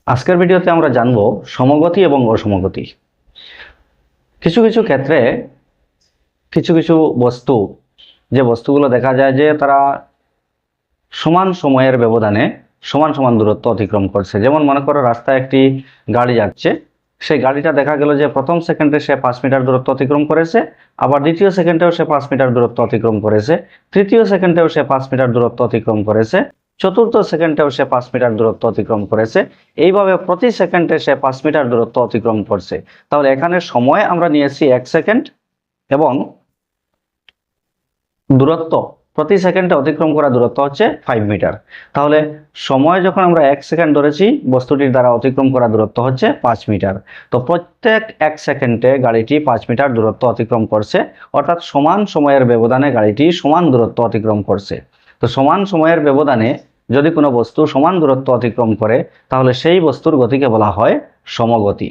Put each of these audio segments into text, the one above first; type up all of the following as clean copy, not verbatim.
আজকের ভিডিওতে আমরা জানব সমগতি এবং অসমগতি। কিছু কিছু ক্ষেত্রে কিছু কিছু বস্তু, যে বস্তুগুলো দেখা যায় যে তারা সমান সময়ের ব্যবধানে সমান সমান দূরত্ব অতিক্রম করছে। যেমন মনে করো রাস্তায় একটি গাড়ি যাচ্ছে, সেই গাড়িটা দেখা গেল যে প্রথম সেকেন্ডে সে 5 মিটার দূরত্ব অতিক্রম করেছে, আবার দ্বিতীয় সেকেন্ডেও সে 5 মিটার দূরত্ব অতিক্রম করেছে, তৃতীয় সেকেন্ডেও সে 5 মিটার দূরত্ব অতিক্রম করেছে, চতুর্থ সেকেন্ডেও সে 5 মিটার দূরত্ব অতিক্রম করেছে। এইভাবে প্রতি সেকেন্ডে সে 5 মিটার দূরত্ব অতিক্রম করছে। তাহলে এখানে সময় আমরা নিয়েছি 1 সেকেন্ড এবং দূরত্ব প্রতি সেকেন্ডে অতিক্রম করা দূরত্ব হচ্ছে 5 মিটার। তাহলে সময় যখন আমরা 1 সেকেন্ড ধরেছি, বস্তুটির দ্বারা অতিক্রম করা দূরত্ব হচ্ছে 5 মিটার। তো প্রত্যেক 1 সেকেন্ডে গাড়িটি 5 মিটার দূরত্ব অতিক্রম করছে, অর্থাৎ সমান সময়ের ব্যবধানে গাড়িটি সমান দূরত্ব অতিক্রম করছে। তো সমান সময়ের ব্যবধানে যদি কোনো বস্তু সমান দূরত্ব অতিক্রম করে, তাহলে সেই বস্তুর গতিকে বলা হয় সমগতি।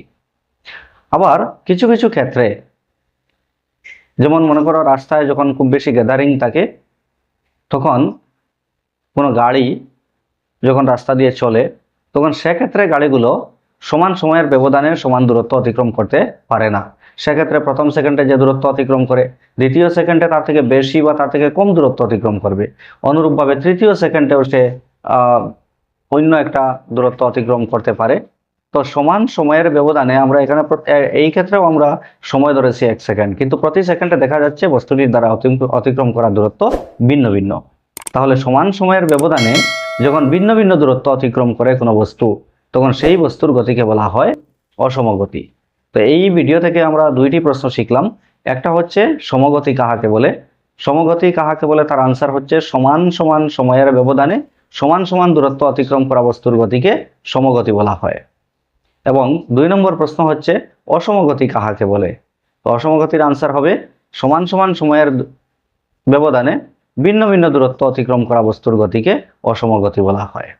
আবার কিছু কিছু ক্ষেত্রে, যেমন মনে করো রাস্তায় যখন খুব বেশি গ্যাদারিং থাকে, তখন কোনো গাড়ি যখন রাস্তা দিয়ে চলে, তখন সেক্ষেত্রে গাড়িগুলো সমান সময়ের ব্যবধানে সমান দূরত্ব অতিক্রম করতে পারে না। সেক্ষেত্রে প্রথম সেকেন্ডে যে দূরত্ব অতিক্রম করে, দ্বিতীয় সেকেন্ডে তার থেকে বেশি বা তার থেকে কম দূরত্ব অতিক্রম করবে। অনুরূপভাবে তৃতীয় সেকেন্ডেও সে অন্য একটা দূরত্ব অতিক্রম করতে পারে। তো সমান সময়ের ব্যবধানে আমরা এখানে এই ক্ষেত্রেও আমরা সময় ধরেছি 1 সেকেন্ড, কিন্তু প্রতি সেকেন্ডে দেখা যাচ্ছে বস্তুটির দ্বারা অতিক্রম করা দূরত্ব ভিন্ন ভিন্ন। তাহলে সমান সময়ের ব্যবধানে যখন ভিন্ন ভিন্ন দূরত্ব অতিক্রম করে কোনো বস্তু, তখন সেই বস্তুর গতিকে বলা হয় অসমগতি। তো এই ভিডিও থেকে আমরা দুইটি প্রশ্ন শিখলাম। একটা হচ্ছে সমগতি কাহাকে বলে, সমগতি কাহাকে বলে তার আনসার হচ্ছে সমান সমান সময়ের ব্যবধানে সমান সমান দূরত্ব অতিক্রম করা বস্তুর গতিকে সমগতি বলা হয়। এবং 2 নম্বর প্রশ্ন হচ্ছে অসমগতি কাহাকে বলে। তো অসমগতির আনসার হবে সমান সমান সময়ের ব্যবধানে ভিন্ন ভিন্ন দূরত্ব অতিক্রম করা বস্তুর গতিকে অসমগতি বলা হয়।